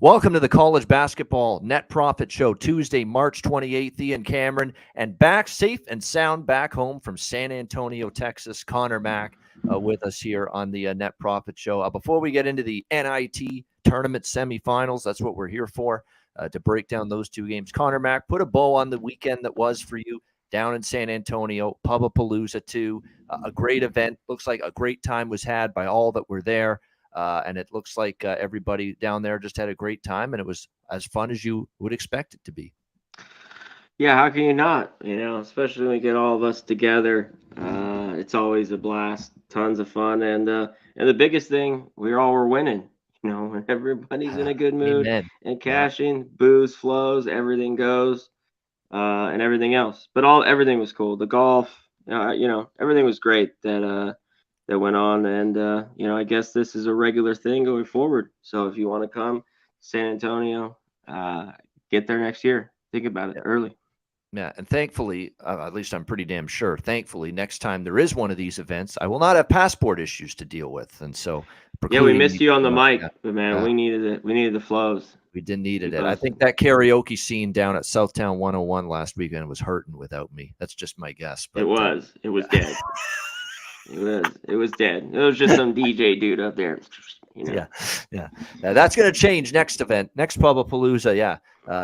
Welcome to the College Basketball Net Profit Show, Tuesday, March 28th. Ian Cameron, and back safe and sound back home from San Antonio, Texas. Conor Mack with us here on the Net Profit Show. Before we get into the NIT tournament semifinals, that's what we're here for, to break down those two games. Conor Mack, put a bow on the weekend that was for you down in San Antonio, Pubapalooza 2. A great event. Looks like a great time was had by all that were there. And it looks like everybody down there just had a great time, and it was as fun as you would expect it to be. Yeah, how can you not? Especially when we get all of us together. It's always a blast, tons of fun, and the biggest thing, we all were winning. When everybody's in a good mood Amen. and Yeah. cashing, booze flows, everything goes, and everything else. But everything was cool. The golf, everything was great that went on, and I guess this is a regular thing going forward. So if you want to come, San Antonio, get there next year. Think about it early. Yeah, and thankfully, at least I'm pretty damn sure, thankfully, next time there is one of these events, I will not have passport issues to deal with. And so Yeah, we precluding missed me you on the from, mic, but man, we needed it. We needed the flows. we did needed Keep it. I us. think that karaoke scene down at Southtown 101 last weekend was hurting without me. That's just my guess. It But was. It was dead. It was dead. It was just some DJ dude up there. yeah, yeah. That's going to change next event, next Pubapalooza. Yeah,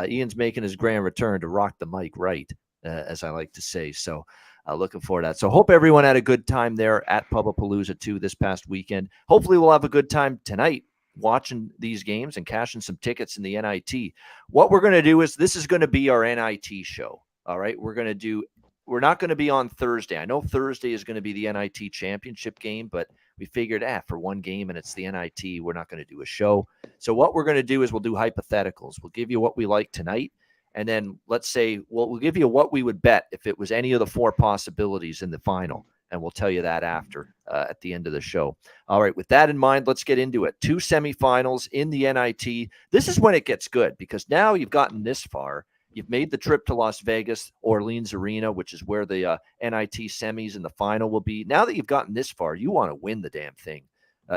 Ian's making his grand return to rock the mic right, as I like to say. So looking forward to that. So hope everyone had a good time there at Pubapalooza 2 this past weekend. Hopefully we'll have a good time tonight watching these games and cashing some tickets in the NIT. What we're going to do is this is going to be our NIT show. All right, we're not going to be on Thursday. I know Thursday is going to be the NIT championship game, but we figured, for one game and it's the NIT, we're not going to do a show. So what we're going to do is we'll do hypotheticals. We'll give you what we like tonight. And then let's say, we'll give you what we would bet if it was any of the four possibilities in the final. And we'll tell you that after, at the end of the show. All right, with that in mind, let's get into it. Two semifinals in the NIT. This is when it gets good because now you've gotten this far. You've made the trip to Las Vegas, Orleans Arena, which is where the NIT semis and the final will be. Now that you've gotten this far, you want to win the damn thing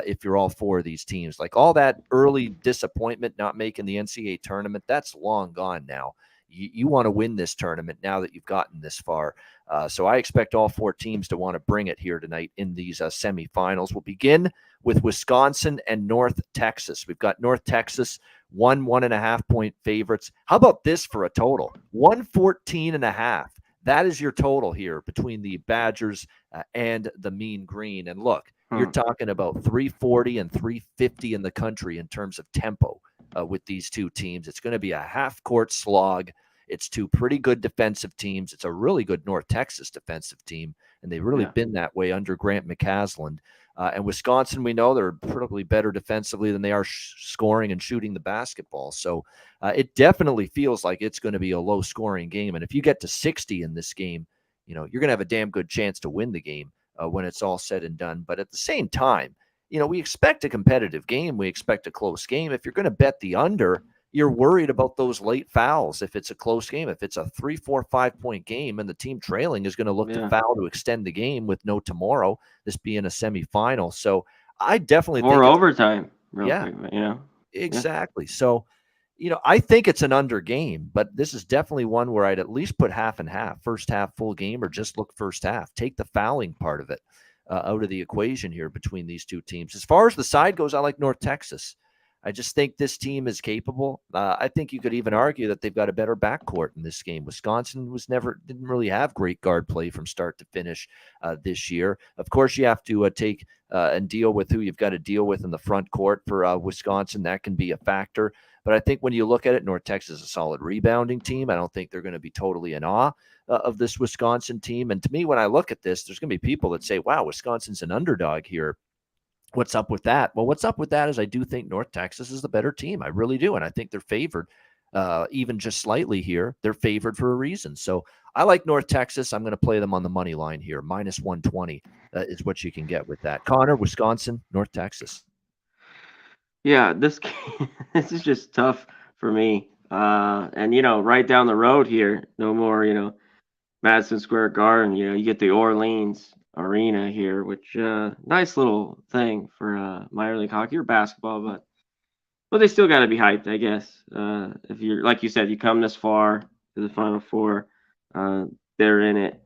if you're all four of these teams. Like all that early disappointment not making the NCAA tournament, that's long gone now. You want to win this tournament now that you've gotten this far. So I expect all four teams to want to bring it here tonight in these semifinals. We'll begin with Wisconsin and North Texas. We've got North Texas 1.5 point favorites. How about this for a total? 114.5. That is your total here between the Badgers and the Mean Green. And look, you're talking about 340 and 350 in the country in terms of tempo with these two teams. It's going to be a half-court slog. It's two pretty good defensive teams. It's a really good North Texas defensive team, and they've really been that way under Grant McCasland. And Wisconsin, we know they're probably better defensively than they are scoring and shooting the basketball. So it definitely feels like it's going to be a low-scoring game. And if you get to 60 in this game, you're going to have a damn good chance to win the game when it's all said and done. But at the same time, we expect a competitive game. We expect a close game. If you're going to bet the under, you're worried about those late fouls. If it's a close game, if it's a 3, 4, 5-point game and the team trailing is going to look to foul to extend the game with no tomorrow, this being a semifinal. So I definitely think overtime. Quick, exactly. Yeah. So, I think it's an under game, but this is definitely one where I'd at least put half and half, first half full game, or just look first half. Take the fouling part of it out of the equation here between these two teams. As far as the side goes, I like North Texas. I just think this team is capable. I think you could even argue that they've got a better backcourt in this game. Wisconsin didn't really have great guard play from start to finish this year. Of course, you have to take and deal with who you've got to deal with in the front court for Wisconsin. That can be a factor. But I think when you look at it, North Texas is a solid rebounding team. I don't think they're going to be totally in awe of this Wisconsin team. And to me, when I look at this, there's going to be people that say, wow, Wisconsin's an underdog here. What's up with that? Well, what's up with that is I do think North Texas is the better team. I really do. And I think they're favored even just slightly here. They're favored for a reason. So I like North Texas. I'm going to play them on the money line here. Minus 120 is what you can get with that. Conor, Wisconsin, North Texas. Yeah, this is just tough for me. And right down the road here, no more, Madison Square Garden. You get the Orleans Arena here, which nice little thing for minor league hockey or basketball, but But they still got to be hyped, I guess. If you're like you said, you come this far to the Final Four, uh, they're in it.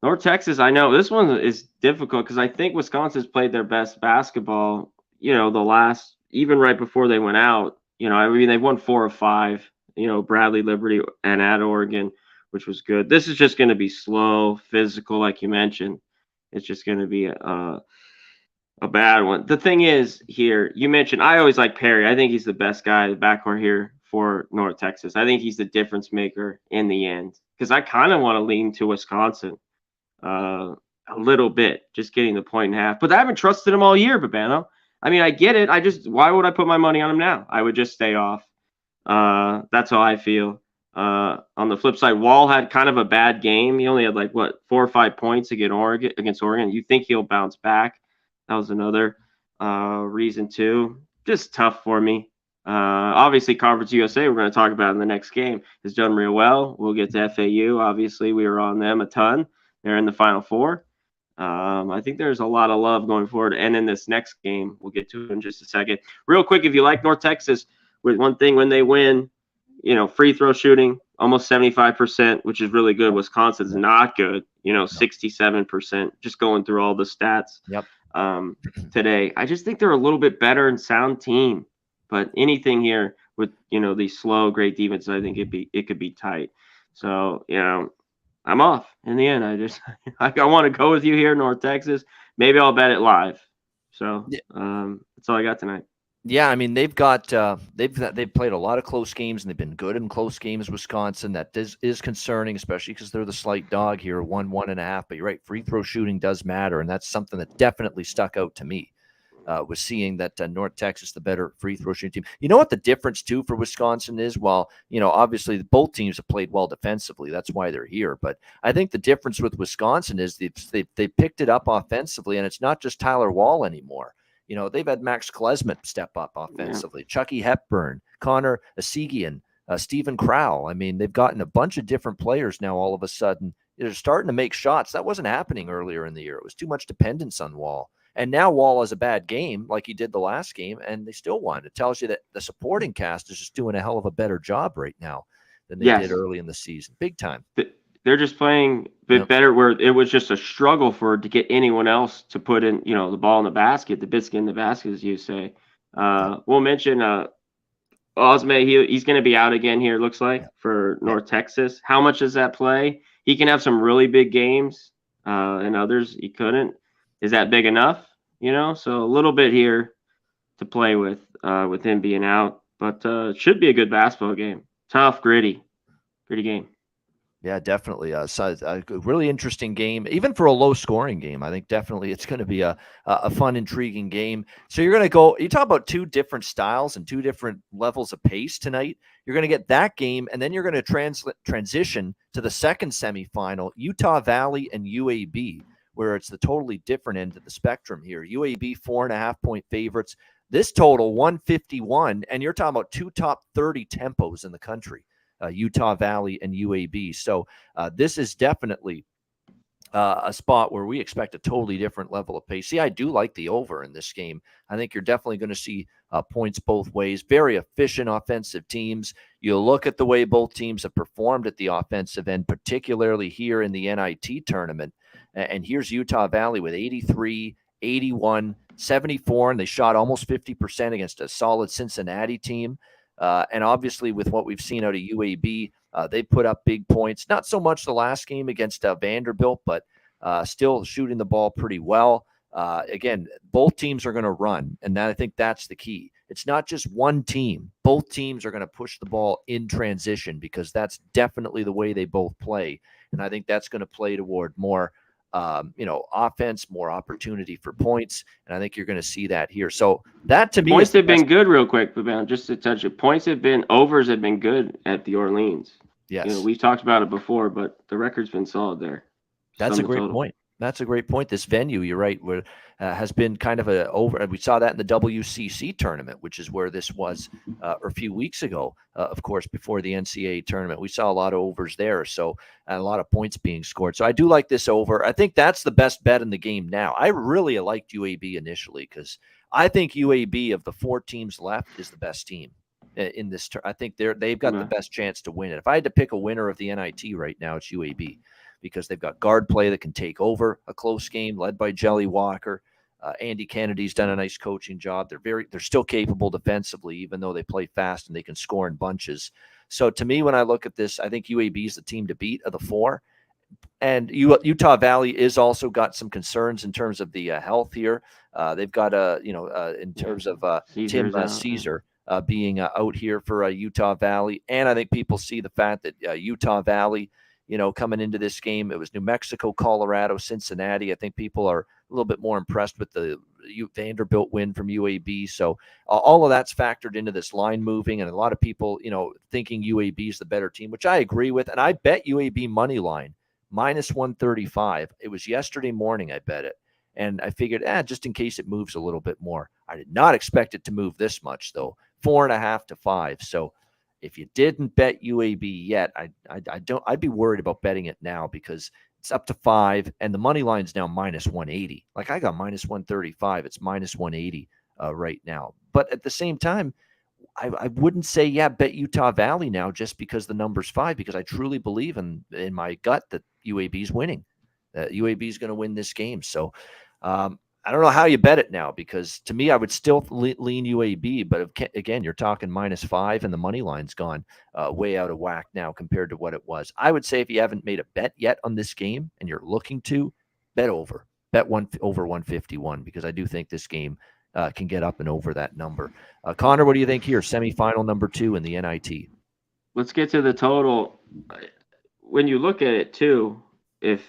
North Texas, I know this one is difficult because I think Wisconsin's played their best basketball. The last even right before they went out. I mean they've won 4 of 5. Bradley, Liberty, and at Oregon, which was good. This is just going to be slow, physical, like you mentioned. It's just going to be a bad one. The thing is, here you mentioned I always like Perry. I think he's the best guy, the backcourt here for North Texas. I think he's the difference maker in the end because I kind of want to lean to Wisconsin a little bit, just getting the point and a half. But I haven't trusted him all year, Babano. I mean, I get it. Why would I put my money on him now? I would just stay off. That's how I feel. On the flip side, Wall had kind of a bad game. He only had 4 or 5 points against Oregon. You think he'll bounce back? That was another reason too. Just tough for me. Obviously, Conference USA, we're going to talk about in the next game, has done real well. We'll get to FAU. Obviously, we were on them a ton. They're in the Final Four. I think there's a lot of love going forward. And in this next game, we'll get to it in just a second. Real quick, if you like North Texas, with one thing when they win, free throw shooting, almost 75%, which is really good. Wisconsin's not good, 67%, just going through all the stats. Yep. Today. I just think they're a little bit better and sound team. But anything here with, these slow, great defenses, I think it could be tight. So, I'm off in the end. I want to go with you here, North Texas. Maybe I'll bet it live. So that's all I got tonight. Yeah, I mean they've got they've played a lot of close games and they've been good in close games. Wisconsin, that is concerning, especially because they're the slight dog here, 1.5. But you're right, free throw shooting does matter, and that's something that definitely stuck out to me. Was seeing that North Texas, the better free throw shooting team. You know what the difference too for Wisconsin is? Well, obviously both teams have played well defensively. That's why they're here. But I think the difference with Wisconsin is they picked it up offensively, and it's not just Tyler Wall anymore. They've had Max Klesmit step up offensively, yeah. Chucky Hepburn, Conor Asigian, Stephen Crowell. I mean, they've gotten a bunch of different players now all of a sudden. They're starting to make shots. That wasn't happening earlier in the year. It was too much dependence on Wall. And now Wall has a bad game like he did the last game, and they still won. It tells you that the supporting cast is just doing a hell of a better job right now than they did early in the season. Big time. They're just playing a bit better where it was just a struggle to get anyone else to put in, the ball in the basket, the biscuit in the basket, as you say. We'll mention Osme, he's going to be out again here, looks like, for North Texas. How much does that play? He can have some really big games, and others he couldn't. Is that big enough? So a little bit here to play with him being out. But it should be a good basketball game. Tough, gritty game. Yeah, definitely. So a really interesting game, even for a low-scoring game. I think definitely it's going to be a fun, intriguing game. So you're going to go. You talk about two different styles and two different levels of pace tonight. You're going to get that game, and then you're going to transition to the second semifinal, Utah Valley and UAB, where it's the totally different end of the spectrum here. UAB 4.5-point favorites. This total 151, and you're talking about two top 30 tempos in the country. Utah Valley and UAB. So this is definitely a spot where we expect a totally different level of pace. See, I do like the over in this game. I think you're definitely going to see points both ways. Very efficient offensive teams. You look at the way both teams have performed at the offensive end, particularly here in the NIT tournament. And here's Utah Valley with 83, 81, 74, and they shot almost 50% against a solid Cincinnati team. And obviously, with what we've seen out of UAB, they put up big points. Not so much the last game against Vanderbilt, but still shooting the ball pretty well. Again, both teams are going to run, and I think that's the key. It's not just one team. Both teams are going to push the ball in transition because that's definitely the way they both play. And I think that's going to play toward more offense, more opportunity for points. And I think you're going to see that here. So that to me, points have been good real quick, but just to touch it, overs have been good at the Orleans. Yes. We've talked about it before, but the record's been solid there. That's a great point. That's a great point. This venue, you're right, has been kind of over. We saw that in the WCC tournament, which is where this was a few weeks ago. Of course, before the NCAA tournament, we saw a lot of overs there. So and a lot of points being scored. So I do like this over. I think that's the best bet in the game now. I really liked UAB initially because I think UAB of the 4 teams left is the best team in this. I think they've got the best chance to win it. If I had to pick a winner of the NIT right now, it's UAB because they've got guard play that can take over a close game led by Jelly Walker. Andy Kennedy's done a nice coaching job. They're still capable defensively, even though they play fast and they can score in bunches. So to me, when I look at this, I think UAB is the team to beat of the 4. And Utah Valley is also got some concerns in terms of the health here. They've got in terms of Tim Caesar being out here for Utah Valley, and I think people see the fact that Utah Valley, coming into this game, it was New Mexico, Colorado, Cincinnati. I think people are a little bit more impressed with the Vanderbilt win from UAB. So all of that's factored into this line moving, and a lot of people, thinking UAB is the better team, which I agree with. And I bet UAB money line minus 135. It was yesterday morning I bet it, and I figured, just in case it moves a little bit more. I did not expect it to move this much though, 4.5 to 5. So if you didn't bet UAB yet, I'd be worried about betting it now because it's up to 5 and the money line's now minus 180. Like I got minus 135. It's minus 180 right now. But at the same time, I wouldn't say, bet Utah Valley now just because the number's 5, because I truly believe in my gut that UAB's winning. UAB is going to win this game. So I don't know how you bet it now, because to me, I would still lean UAB. But again, you're talking minus 5 and the money line's gone way out of whack now compared to what it was. I would say if you haven't made a bet yet on this game and you're looking to, bet over. Bet over 151, because I do think this game can get up and over that number. Conor, what do you think here? Semifinal number 2 in the NIT. Let's get to the total. When you look at it too, if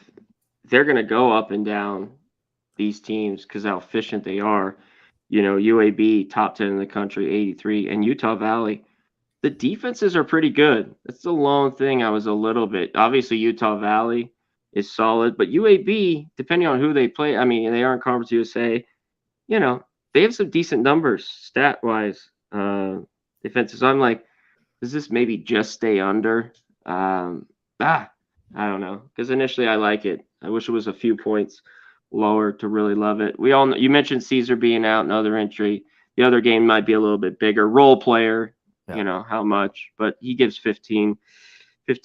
they're going to go up and down these teams because how efficient they are, UAB top 10 in the country, 83, and Utah Valley, the defenses are pretty good. That's the lone thing I was a little bit. Obviously, Utah Valley is solid, but UAB, depending on who they play, I mean, they are in Conference USA, they have some decent numbers stat-wise, defenses. So I'm like, does this maybe just stay under? I don't know, because initially I like it. I wish it was a few points lower to really love it. We all know, you mentioned Caesar being out, another injury. The other game might be a little bit bigger. Role player, how much, but he gives 15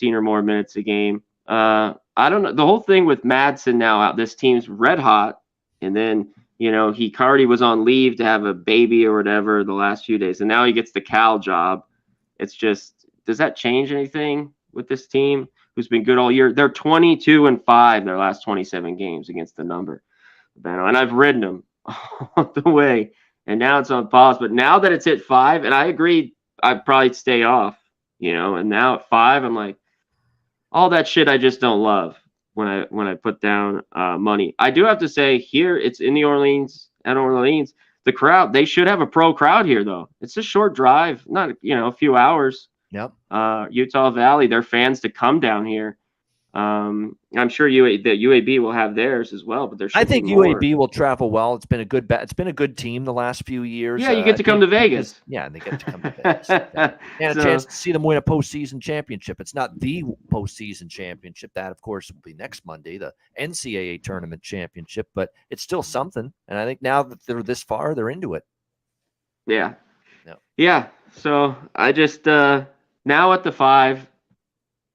or more minutes a game. I don't know. The whole thing with Madsen now out, this team's red hot, and then he already was on leave to have a baby or whatever the last few days, and now he gets the Cal job. It's just, does that change anything with this team who's been good all year? They're 22-5 their last 27 games against the number, and I've ridden them all the way, and now it's on pause. But now that it's hit 5, and I agree, I'd probably stay off, and now at 5, I'm like, all that shit I just don't love when I put down money. I do have to say, here it's in at Orleans, the crowd, they should have a pro crowd here though. It's a short drive, not a few hours. Yep. Utah Valley, their fans to come down here. I'm sure the UAB will have theirs as well, but I think UAB will travel well. It's been a good team the last few years. Yeah, you get to come to Vegas. Yeah, they get to come to Vegas. And a chance to see them win a postseason championship. It's not the postseason championship. That, of course, will be next Monday, the NCAA tournament championship, but it's still something. And I think now that they're this far, they're into it. Yeah. Yeah. So I just now at the 5,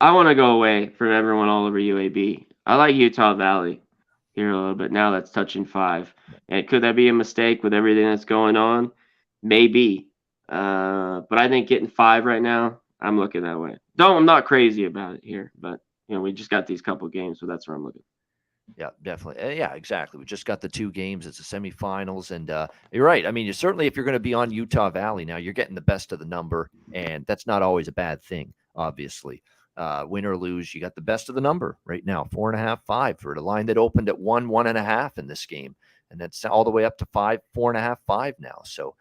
I want to go away from everyone all over UAB. I like Utah Valley here a little bit. Now that's touching 5. And could that be a mistake with everything that's going on? Maybe. But I think getting 5 right now, I'm looking that way. I'm not crazy about it here, but we just got these couple games, so that's where I'm looking. Yeah, definitely. Yeah, exactly. We just got the 2 games. It's the semifinals, and you're right. I mean, if you're going to be on Utah Valley now, you're getting the best of the number, and that's not always a bad thing, obviously. Win or lose, you got the best of the number right now, 4.5, 5 for the line that opened at 1.5 in this game, and that's all the way up to 5, 4.5, 5 now. So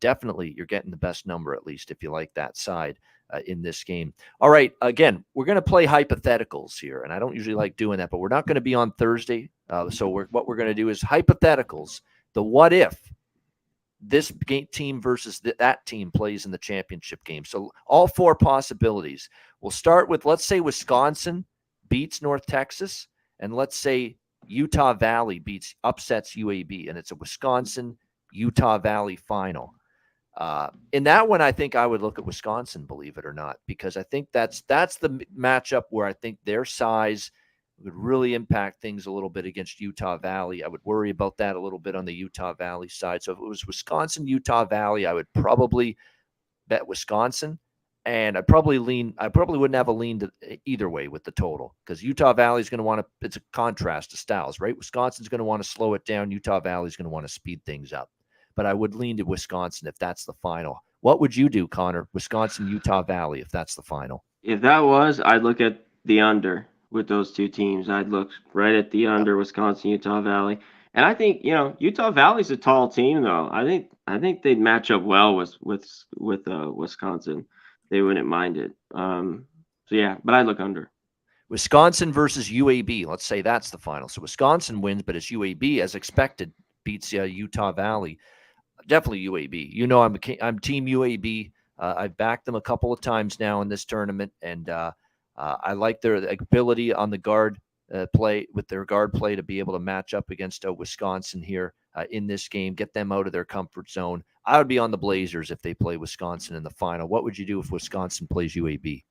definitely, you're getting the best number, at least if you like that side in this game. All right, again, we're going to play hypotheticals here, and I don't usually like doing that, but we're not going to be on Thursday. So what we're going to do is hypotheticals. The what if this team versus that team plays in the championship game. So all 4 possibilities. We'll start with, let's say Wisconsin beats North Texas, and let's say Utah Valley upsets UAB, and it's a Wisconsin Utah Valley final. In that one, I think I would look at Wisconsin, believe it or not, because I think that's the matchup where I think their size would really impact things a little bit against Utah Valley. I would worry about that a little bit on the Utah Valley side. So if it was Wisconsin, Utah Valley, I would probably bet Wisconsin. And I probably wouldn't have a lean to either way with the total, because Utah Valley is going to want to, it's a contrast to styles, right? Wisconsin's going to want to slow it down. Utah Valley is going to want to speed things up. But I would lean to Wisconsin if that's the final. What would you do, Connor? Wisconsin, Utah Valley, if that's the final. If that was, I'd look at the under with those two teams. I'd look right at the under, Wisconsin, Utah Valley. And I think, Utah Valley's a tall team though. I think they'd match up well with Wisconsin. They wouldn't mind it. So yeah, but I'd look under. Wisconsin versus UAB. Let's say that's the final. So Wisconsin wins, but it's UAB, as expected, beats Utah Valley. Definitely UAB. I'm team UAB. I've backed them a couple of times now in this tournament, and I like their ability on the guard play, with their guard play, to be able to match up against Wisconsin here in this game, get them out of their comfort zone. I would be on the Blazers if they play Wisconsin in the final. What would you do if Wisconsin plays UAB?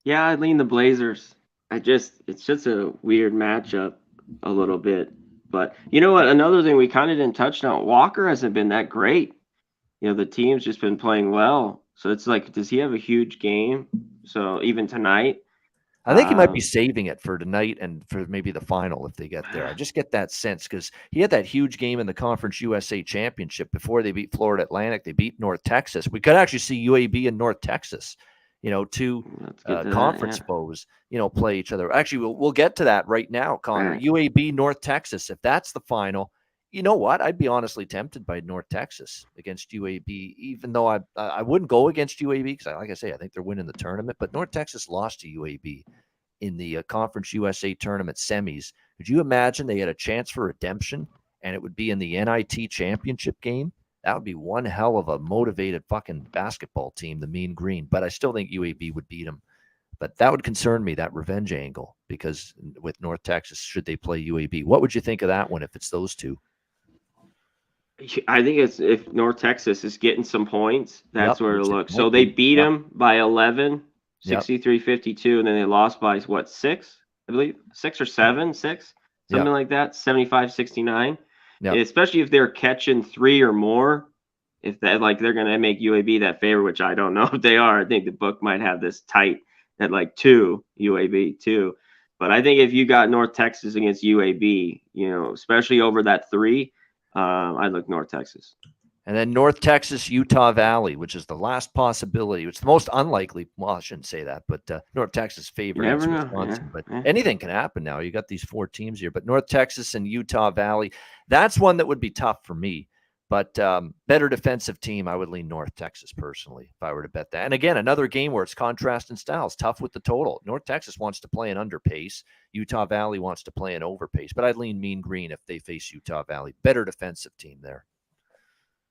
Yeah, I'd lean the Blazers. It's just a weird matchup a little bit. But you know what? Another thing we kind of didn't touch on, Walker hasn't been that great. The team's just been playing well. So it's like, does he have a huge game? So even tonight, I think he might be saving it for tonight and for maybe the final if they get there. I just get that sense, because he had that huge game in the Conference USA Championship before they beat Florida Atlantic. They beat North Texas. We could actually see UAB and North Texas, two conference foes, play each other. Actually, we'll get to that right now, Connor. Right. UAB, North Texas. If that's the final, you know what? I'd be honestly tempted by North Texas against UAB, even though I wouldn't go against UAB because, like I say, I think they're winning the tournament. But North Texas lost to UAB in the Conference USA tournament semis. Could you imagine they had a chance for redemption and it would be in the NIT championship game? That would be one hell of a motivated fucking basketball team, the Mean Green. But I still think UAB would beat them. But that would concern me, that revenge angle, because with North Texas, should they play UAB? What would you think of that one if it's those two? I think it's, if North Texas is getting some points, that's where it'll look. So they beat them by 11, 63-52, and then they lost by, what, 6? I believe 6 or 7, something like that, 75-69. Especially if they're catching 3 or more, if that, like, they're going to make UAB that favor, which I don't know if they are. I think the book might have this tight at like 2, UAB 2. But I think if you got North Texas against UAB, especially over that 3, I'd look North Texas. And then North Texas, Utah Valley, which is the last possibility. It's the most unlikely. Well, I shouldn't say that, but North Texas favored Wisconsin. But anything can happen now. You got these 4 teams here. But North Texas and Utah Valley, that's one that would be tough for me. But better defensive team, I would lean North Texas personally if I were to bet that. And again, another game where it's contrast in styles, tough with the total. North Texas wants to play an under pace. Utah Valley wants to play an over pace. But I'd lean Mean Green if they face Utah Valley. Better defensive team there.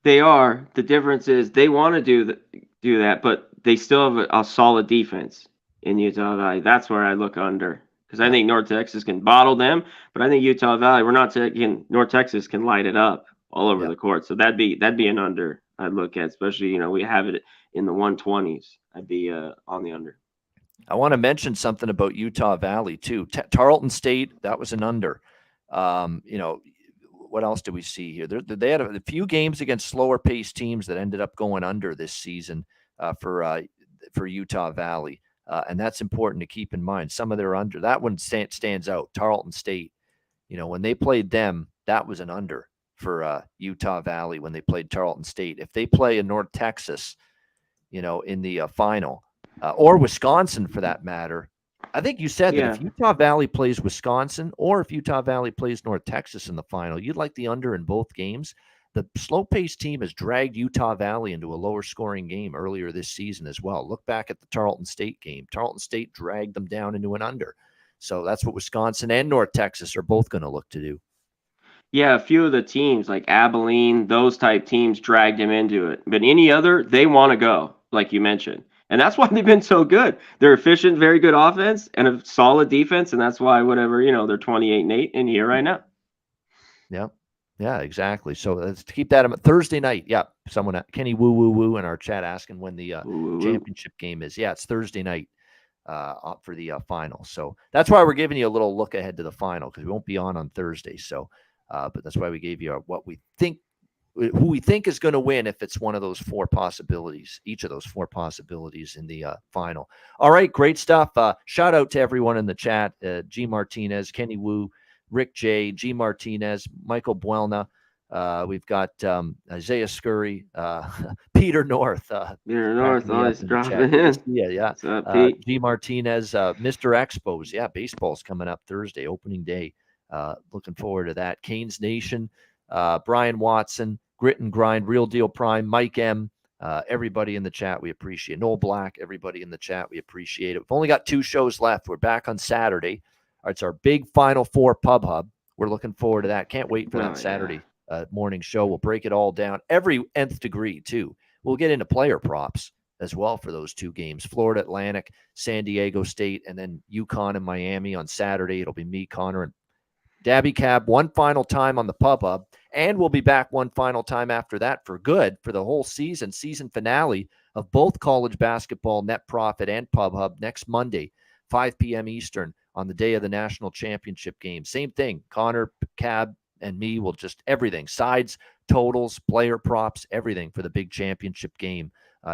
They are. The difference is they want to do that, but they still have a solid defense in Utah Valley. That's where I look under, because I think North Texas can bottle them, but I think Utah Valley, North Texas can light it up all over the court. So that'd be an under I'd look at, especially, we have it in the 120s. I'd be on the under. I want to mention something about Utah Valley too. Tarleton State, that was an under. What else do we see here? They had a few games against slower paced teams that ended up going under this season for Utah Valley. And that's important to keep in mind. Some of their under, that one stands out. Tarleton State, when they played them, that was an under for Utah Valley when they played Tarleton State. If they play in North Texas, in the final, or Wisconsin for that matter, I think you said that if Utah Valley plays Wisconsin or if Utah Valley plays North Texas in the final, you'd like the under in both games. The slow-paced team has dragged Utah Valley into a lower-scoring game earlier this season as well. Look back at the Tarleton State game. Tarleton State dragged them down into an under. So that's what Wisconsin and North Texas are both going to look to do. Yeah, a few of the teams like Abilene, those type teams dragged him into it. But any other, they want to go, like you mentioned. And that's why they've been so good. They're efficient, very good offense, and a solid defense. And that's why they're 28-8 in here right now. Yeah. Yeah, exactly. So let's keep that in Thursday night. Yeah, someone Kenny Woo Woo Woo in our chat asking when the Woo, woo, woo. championship game is. Yeah, it's Thursday night up for the final. So that's why we're giving you a little look ahead to the final because we won't be on Thursday. So, but that's why we gave you what we think, who we think is going to win if it's one of those four possibilities, each of those four possibilities in the final. All right, great stuff. Shout out to everyone in the chat: G Martinez, Kenny Woo, Rick J, G Martinez, Michael Buelna. We've got Isaiah Scurry, Peter North. Peter Cracking North me up always in the chat. dropping Good to in. see you. Yeah. What's up, Pete? G Martinez, Mr. Expos. Yeah, baseball's coming up Thursday, opening day. Looking forward to that. Canes Nation, Brian Watson, Grit and Grind, Real Deal Prime, Mike M. Everybody in the chat, we appreciate it. Noel Black, everybody in the chat, we appreciate it. We've only got 2 shows left. We're back on Saturday. It's our big Final Four Pub Hub. We're looking forward to that. Can't wait for that Saturday morning show. We'll break it all down, every nth degree, too. We'll get into player props as well for those 2 games. Florida Atlantic, San Diego State, and then UConn and Miami on Saturday. It'll be me, Conor, and Dabby Cab one final time on the Pub Hub, and we'll be back one final time after that for good for the whole season finale of both college basketball, Net Profit, and Pub Hub next Monday, 5 p.m. Eastern on the day of the national championship game. Same thing, Conor, Cab, and me will just everything, sides, totals, player props, everything for the big championship game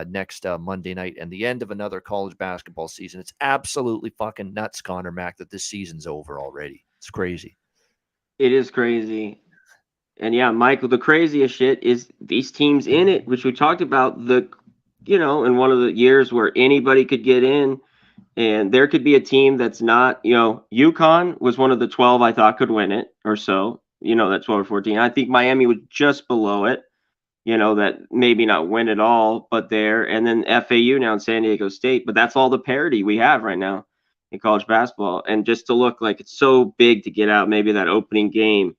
next Monday night and the end of another college basketball season. It's absolutely fucking nuts, Conor Mac, that this season's over already. It's crazy. It is crazy. And yeah, Michael, the craziest shit is these teams in it, which we talked about in one of the years where anybody could get in and there could be a team that's not, UConn was one of the 12 I thought could win it or so, that 12 or 14. I think Miami was just below it, that maybe not win it all, but there. And then FAU now in San Diego State. But that's all the parity we have right now in college basketball. And just to look like it's so big to get out maybe that opening game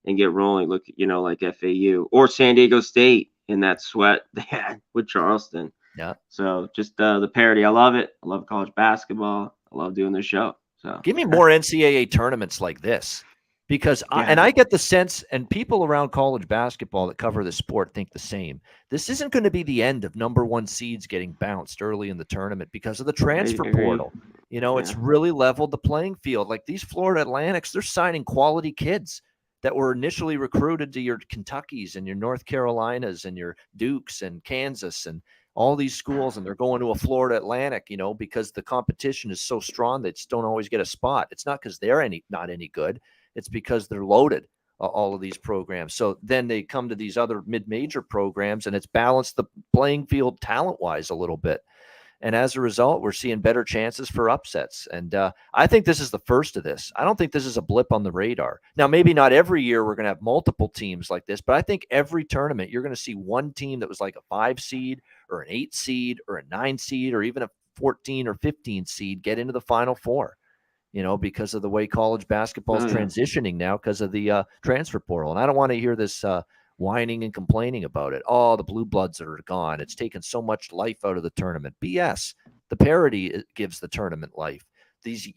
and get rolling, look, like FAU or San Diego State in that sweat they had with Charleston. Yeah. So just the parity. I love it. I love college basketball. I love doing this show. So give me more NCAA tournaments like this. Because I get the sense, and people around college basketball that cover the sport think the same. This isn't going to be the end of number 1 seeds getting bounced early in the tournament because of the transfer portal. It's really leveled the playing field. Like these Florida Atlantics, they're signing quality kids that were initially recruited to your Kentuckys and your North Carolinas and your Dukes and Kansas and all these schools, and they're going to a Florida Atlantic, because the competition is so strong they just don't always get a spot. It's not because they're not any good. It's because they're loaded, all of these programs. So then they come to these other mid-major programs, and it's balanced the playing field talent-wise a little bit. And as a result, we're seeing better chances for upsets. And I think this is the first of this. I don't think this is a blip on the radar. Now, maybe not every year we're going to have multiple teams like this, but I think every tournament you're going to see one team that was like a 5 seed or an 8 seed or a 9 seed or even a 14 or 15 seed get into the Final Four. Because of the way college basketball is transitioning now because of the transfer portal. And I don't want to hear this whining and complaining about it. Oh, the blue bloods are gone. It's taken so much life out of the tournament. BS. The parity gives the tournament life. These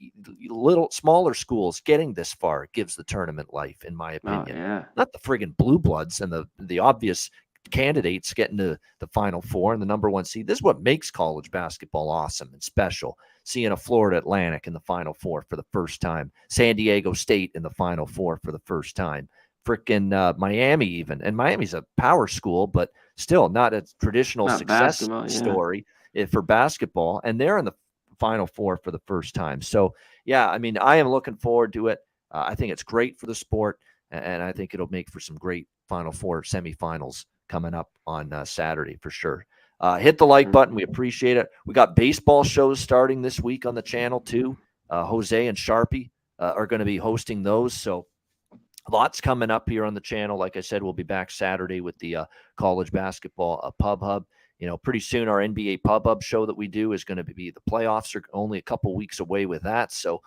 little smaller schools getting this far gives the tournament life, in my opinion. Not the friggin' blue bloods and the obvious candidates getting to the Final Four and the number 1 seed. This is what makes college basketball awesome and special. Seeing a Florida Atlantic in the Final Four for the first time, San Diego State in the Final Four for the first time, frickin' Miami even. And Miami's a power school, but still not a traditional success story for basketball. And they're in the Final Four for the first time. So, yeah, I mean, I am looking forward to it. I think it's great for the sport, and I think it'll make for some great Final Four semifinals coming up on Saturday for sure. Hit the like button. We appreciate it. We got baseball shows starting this week on the channel too. Jose and Sharpie are going to be hosting those. So lots coming up here on the channel. Like I said, we'll be back Saturday with the college basketball Pub Hub. Pretty soon our NBA Pub Hub show that we do is going to be the playoffs are only a couple weeks away with that. So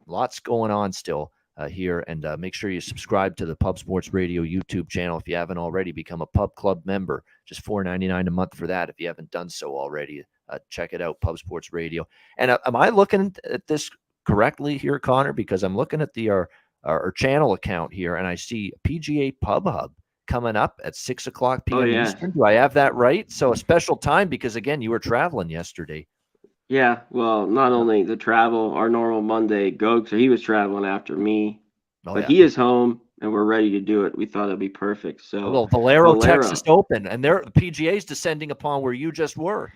lots going on still. Here and make sure you subscribe to the Pub Sports Radio YouTube channel if you haven't already. Become a Pub Club member, just $4.99 a month for that if you haven't done so already. Check it out, Pub Sports Radio. And am I looking at this correctly here, Conor? Because I'm looking at or channel account here, and I see PGA Pub Hub coming up at 6 o'clock p.m. Oh, yeah. Eastern. Do I have that right? So a special time because, again, you were traveling yesterday. Yeah, well, not only the travel, our normal Monday go, so he was traveling after me, but he is home and we're ready to do it. We thought it'd be perfect. So a little Valero, Texas Open, and the PGA's descending upon where you just were.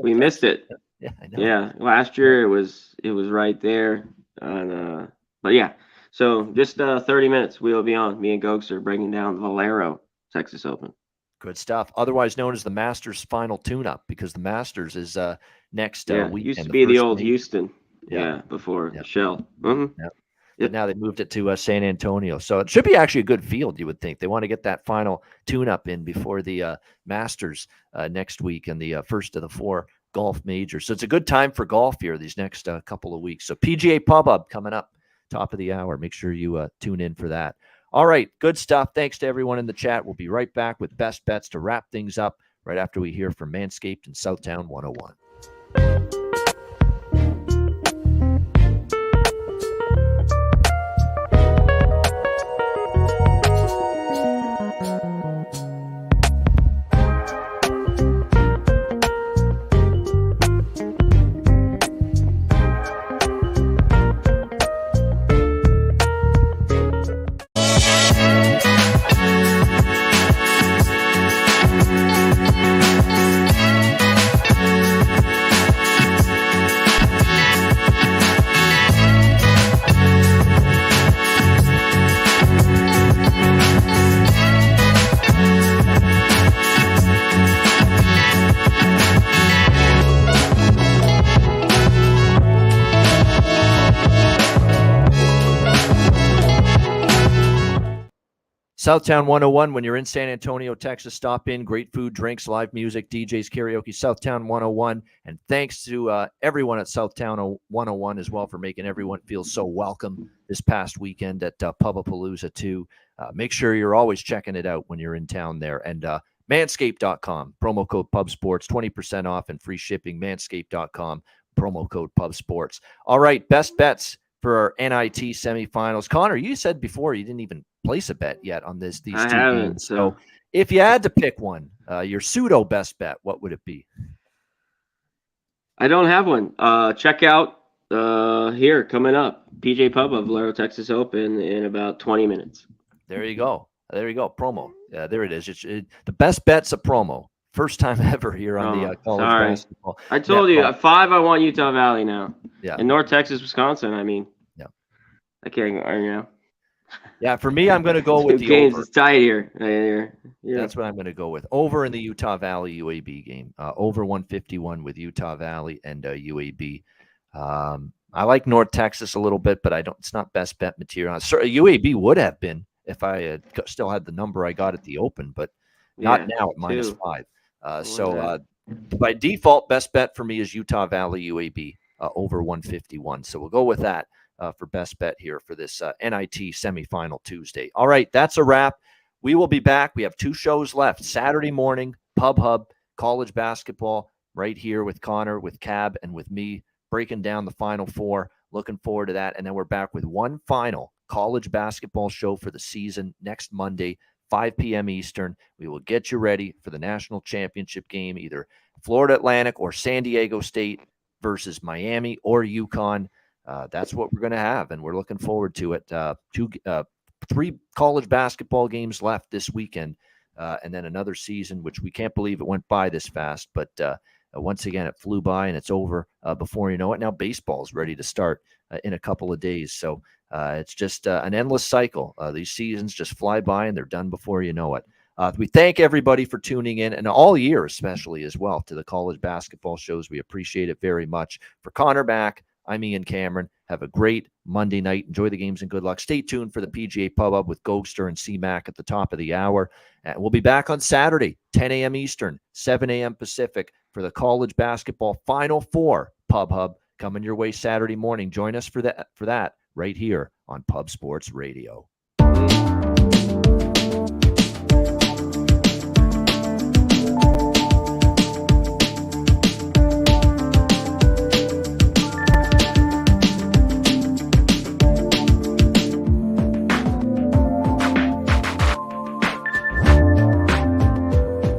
We missed it. Yeah, I know. Yeah, last year it was right there, and but yeah, so just 30 minutes we'll be on. Me and Gokes are breaking down the Valero Texas Open. Good stuff. Otherwise known as the Masters final tune-up, because the Masters is next weekend. Used to be the old Houston. Before Shell. Mm-hmm. Yeah. But now they moved it to San Antonio. So it should be actually a good field, you would think. They want to get that final tune-up in before the Masters next week and the first of the 4 golf majors. So it's a good time for golf here these next couple of weeks. So PGA Pub Hub coming up, top of the hour. Make sure you tune in for that. All right, good stuff. Thanks to everyone in the chat. We'll be right back with best bets to wrap things up right after we hear from Manscaped and Southtown 101. Southtown 101, when you're in San Antonio, Texas, stop in. Great food, drinks, live music, DJs, karaoke, Southtown 101. And thanks to everyone at Southtown 101 as well for making everyone feel so welcome this past weekend at Pubapalooza 2. Make sure you're always checking it out when you're in town there. And manscaped.com, promo code PubSports, 20% off and free shipping. Manscaped.com, promo code PubSports. All right, best bets for our NIT semifinals. Conor, you said before you didn't even place a bet yet on these two games. So if you had to pick one, your pseudo best bet, what would it be? I don't have one. Check out here coming up, PJ Pub of Valero Texas Open in about 20 minutes. There you go. There you go. Promo. Yeah, there it is. The best bet's a promo. First time ever here on the college basketball. I told you, at 5, I want Utah Valley now. Yeah. In North Texas, Wisconsin, I mean. Yeah. I can't, Yeah, for me, I'm going to go with the games over. It's tight here. Yeah. That's what I'm going to go with. Over in the Utah Valley UAB game. Over 151 with Utah Valley and UAB. I like North Texas a little bit, but it's not best bet material. UAB would have been if I had still had the number I got at the Open, but not now at -5. So by default, best bet for me is Utah Valley UAB over 151. So we'll go with that for best bet here for this NIT semifinal Tuesday. All right, that's a wrap. We will be back. We have 2 shows left. Saturday morning, Pub Hub, college basketball, right here with Conor, with Cab, and with me, breaking down the Final 4. Looking forward to that. And then we're back with one final college basketball show for the season next Monday, 5 p.m. Eastern. We will get you ready for the national championship game, either Florida Atlantic or San Diego State versus Miami or UConn. That's what we're going to have, and we're looking forward to it. 3 college basketball games left this weekend, and then another season, which we can't believe it went by this fast. But once again, it flew by, and it's over before you know it. Now baseball is ready to start in a couple of days. So it's just an endless cycle. These seasons just fly by, and they're done before you know it. We thank everybody for tuning in, and all year especially as well, to the college basketball shows. We appreciate it very much. For Conor Mack, I'm Ian Cameron. Have a great Monday night. Enjoy the games and good luck. Stay tuned for the PGA Pub Up with Gogster and C-Mac at the top of the hour. And we'll be back on Saturday, 10 a.m. Eastern, 7 a.m. Pacific for the college basketball Final 4 Pub Hub coming your way Saturday morning. Join us for that right here on Pub Sports Radio.